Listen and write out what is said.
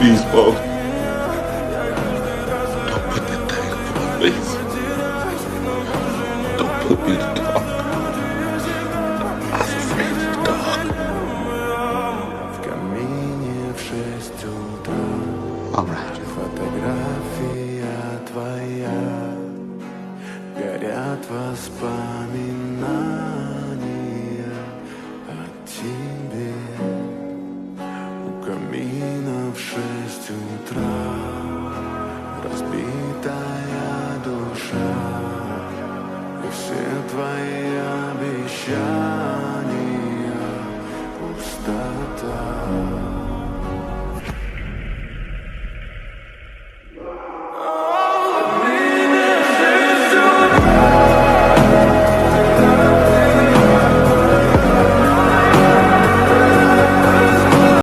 Please, Mom. Don't put that thing in my face. Don't put me in the dark. I was afraid of the dark. В камине в 6 утра. All right. Фотография твоя. Горят воспоминания о тебе. У камина в 6 утра. Разбитая душа. И все твои обещания пустота.